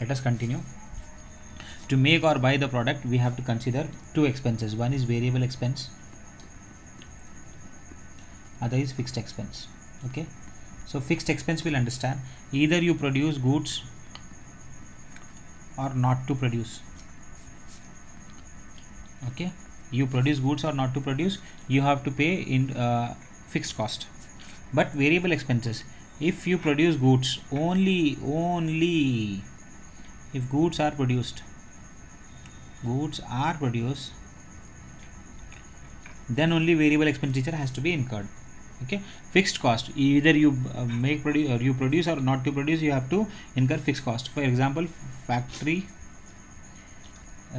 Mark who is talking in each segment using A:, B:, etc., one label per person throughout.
A: Let us continue. To make or buy the product, we have to consider two expenses. One is variable expense, other is fixed expense. Okay, so fixed expense we'll understand. Either you produce goods or not to produce. Okay, you produce goods or not to produce, you have to pay in fixed cost. But variable expenses, if you produce goods, only if goods are produced, then only variable expenditure has to be incurred. Okay, fixed cost, either you produce or you produce or not to produce, you have to incur fixed cost. For example, factory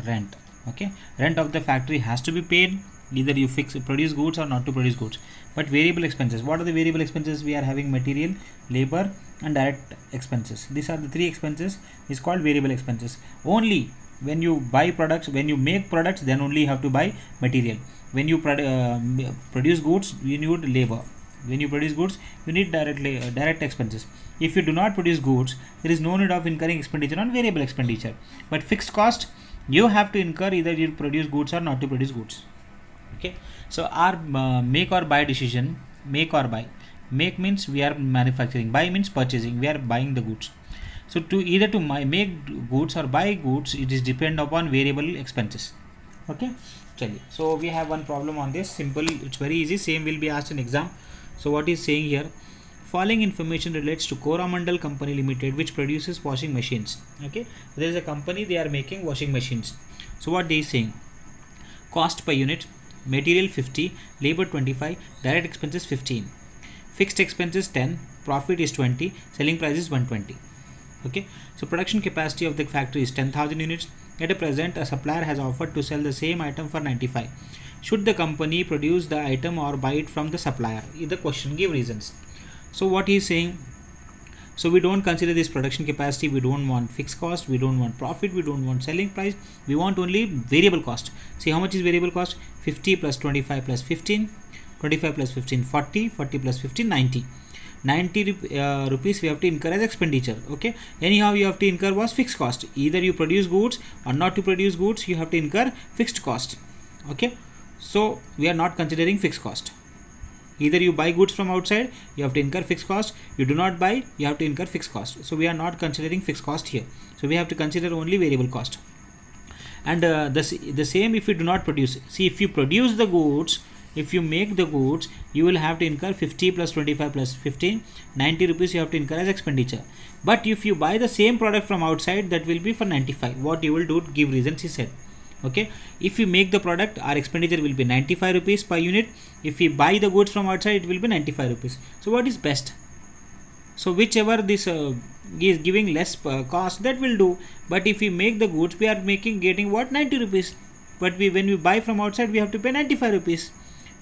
A: rent. Okay, rent of the factory has to be paid, either you produce goods or not to produce goods. But variable expenses, what are the variable expenses? We are having material, labor and direct expenses. These are the three expenses is called variable expenses. Only when you buy products, when you make products, then only you have to buy material. When you produce goods, you need labor. When you produce goods, you need direct expenses. If you do not produce goods, there is no need of incurring expenditure on variable expenditure. But fixed cost, you have to incur either you produce goods or not to produce goods. Okay, so our make or buy decision, make make means we are manufacturing, buy means purchasing, we are buying the goods. So to either to make goods or buy goods, it is depend upon variable expenses. Okay, so we have one problem on this, simple, it's very easy, same will be asked in exam. So what is saying here, following information relates to Coromandel Company Limited, which produces washing machines. Okay, there is a company, they are making washing machines. So what they is saying, cost per unit, material 50, labor 25, direct expenses 15, fixed expenses 10, profit is 20, selling price is 120. Okay, so production capacity of the factory is 10,000 units. At a present, a supplier has offered to sell the same item for 95. Should the company produce the item or buy it from the supplier? In the question, give reasons. So what he is saying, so we don't consider this production capacity, we don't want fixed cost, we don't want profit, we don't want selling price, we want only variable cost. See how much is variable cost? 50 plus 25 plus 15, 25 plus 15 40, 40 plus 15 90. 90 rupees we have to incur as expenditure. Okay, anyhow you have to incur was fixed cost, either you produce goods or not to produce goods, you have to incur fixed cost. Okay, so we are not considering fixed cost. Either you buy goods from outside, you have to incur fixed cost, you do not buy, you have to incur fixed cost. So we are not considering fixed cost here, so we have to consider only variable cost. And the same if you do not produce. See, if you produce the goods, if you make the goods, you will have to incur 50 plus 25 plus 15, 90 rupees you have to incur as expenditure. But if you buy the same product from outside, that will be for 95. What you will do, give reasons, he said. Okay, if you make the product, our expenditure will be 95 rupees per unit. If we buy the goods from outside, it will be 95 rupees. So what is best? So whichever this is giving less cost, that will do. But if we make the goods, we are getting what, 90 rupees. But when we buy from outside, we have to pay 95 rupees.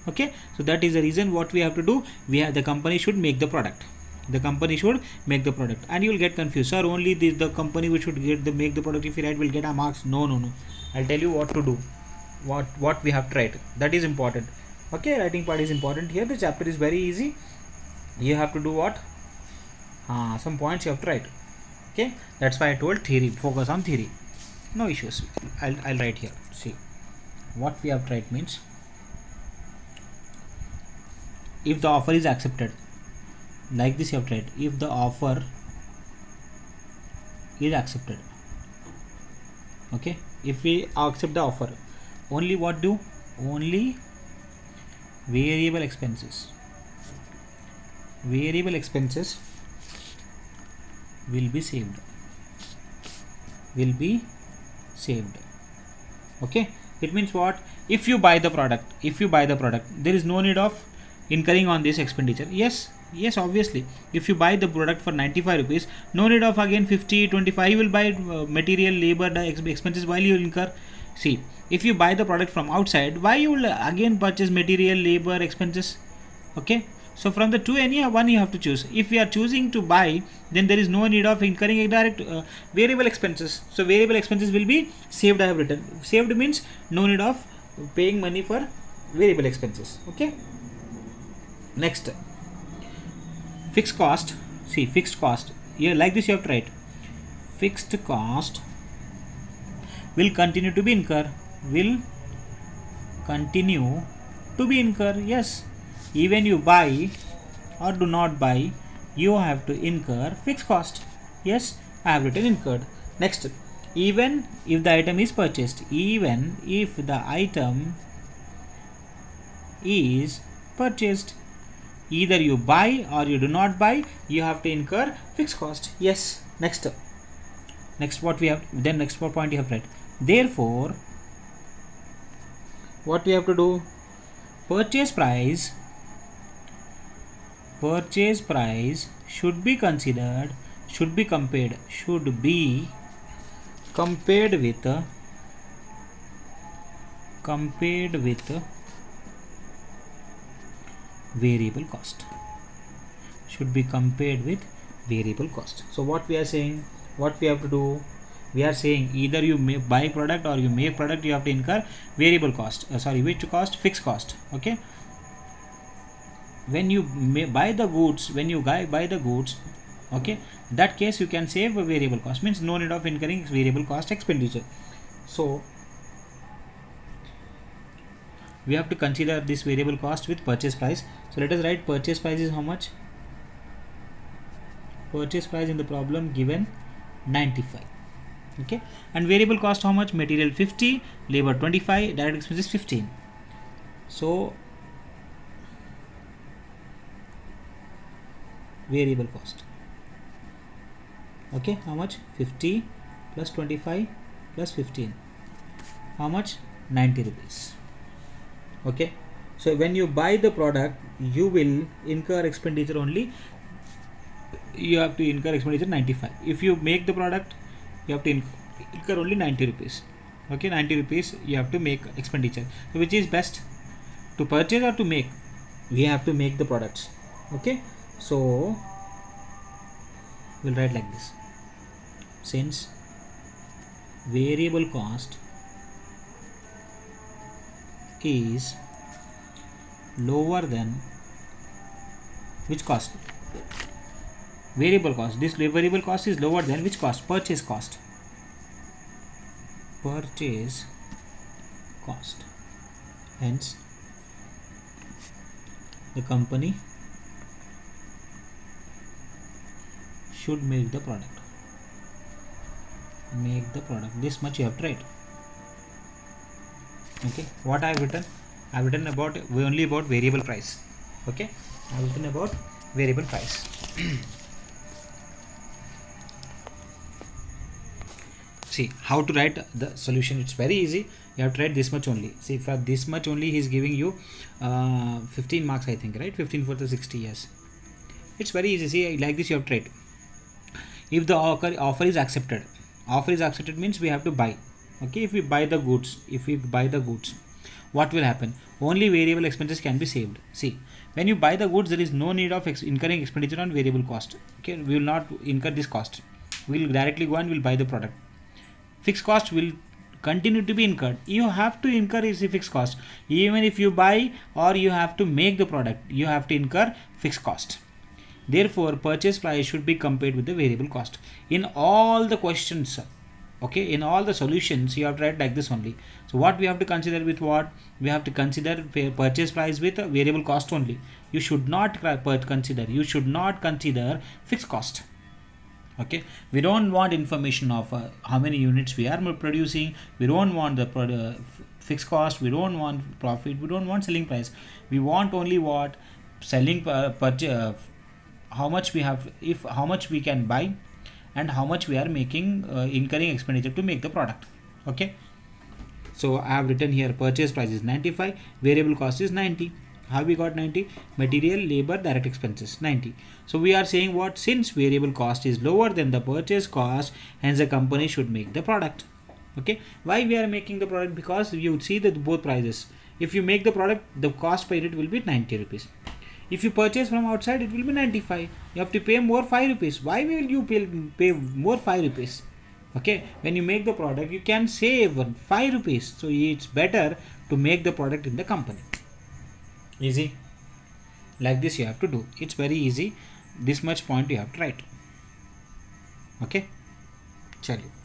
A: Okay, so that is the reason what we have to do. The company should make the product. The company should make the product, and you will get confused. Sir, only the company which should make the product. If you write, will get a marks. No. I'll tell you what to do. What we have to write. That is important. Okay, writing part is important here. The chapter is very easy. You have to do what? Some points you have to write. Okay, that's why I told theory. Focus on theory. No issues. I'll write here. See, what we have to write means, if the offer is accepted, like this you have to write, if the offer is accepted. Okay, if we accept the offer, only what do? Only variable expenses. Variable expenses will be saved. Okay, it means what? If you buy the product, there is no need of incurring on this expenditure. Yes, obviously. If you buy the product for 95 rupees, no need of again 50, 25. You will buy material, labor, the expenses while you incur. See, if you buy the product from outside, why you will again purchase material, labor, expenses? Okay, so from the two, any one you have to choose. If we are choosing to buy, then there is no need of incurring a direct variable expenses. So variable expenses will be saved. I have written saved means no need of paying money for variable expenses. Okay, next, fixed cost. See, fixed cost here, like this you have to write. fixed cost will continue to be incur. Will continue to be incur. Yes, even you buy or do not buy, you have to incur fixed cost. Yes, I have written incurred. Next, even if the item is purchased, even if the item is purchased, either you buy or you do not buy, you have to incur fixed cost. Yes. Next what we have, then next point you have read. Therefore, what we have to do, purchase price should be considered, should be compared with variable cost. Should be compared with variable cost. So what we are saying, what we have to do, we are saying either you may buy product or you make product, you have to incur variable cost. Which cost? Fixed cost. Okay. When you buy the goods, okay, in that case you can save a variable cost, means no need of incurring variable cost expenditure. So we have to consider this variable cost with purchase price. So let us write purchase price is how much? Purchase price in the problem given 95. Okay, and variable cost how much? Material 50, labor 25, direct expenses 15. So variable cost, okay, how much? 50 plus 25 plus 15, how much? 90 rupees. Okay, so when you buy the product, you will incur expenditure only, you have to incur expenditure 95. If you make the product, you have to incur only 90 rupees. Okay, 90 rupees you have to make expenditure. So which is best, to purchase or to make? We have to make the products. Okay, so we'll write like this: since variable cost is lower than which cost? Variable cost. This variable cost is lower than which cost? Purchase cost. Purchase cost. Hence, the company should make the product. Make the product. This much you have to write. Okay. What I have written? I have written about only about variable price. Okay. I have written about variable price. See how to write the solution. It's very easy. You have to write this much only. See, for this much only he is giving you 15 marks, I think, right? 15 for the 60 years. It's very easy. See, like this you have to write. If the offer is accepted, means we have to buy. Okay, if we buy the goods, what will happen? Only variable expenses can be saved. See, when you buy the goods, there is no need of incurring expenditure on variable cost. Okay, we will not incur this cost. We will directly go and we'll buy the product. Fixed cost will continue to be incurred. You have to incur is a fixed cost. Even if you buy or you have to make the product, you have to incur fixed cost. Therefore, purchase price should be compared with the variable cost. In all the questions, okay, in all the solutions, you have to write like this only. So what we have to consider with what? We have to consider purchase price with a variable cost only. You should not consider fixed cost. Okay, we don't want information of how many units we are producing. We don't want the fixed cost. We don't want profit. We don't want selling price. We want only what? Selling purchase, how much we have, how much we can buy, and how much we are making, incurring expenditure to make the product. Okay, so I have written here purchase price is 95, variable cost is 90. How we got 90? Material, labor, direct expenses 90. So we are saying what? Since variable cost is lower than the purchase cost, hence the company should make the product. Okay, why we are making the product? Because you see that both prices. If you make the product, the cost per unit will be 90 rupees. If you purchase from outside, it will be 95. You have to pay more 5 rupees. Why will you pay more 5 rupees? Okay, when you make the product, you can save 5 rupees. So it's better to make the product in the company. Easy. Like this you have to do. It's very easy. This much point you have to write. Okay. चलिए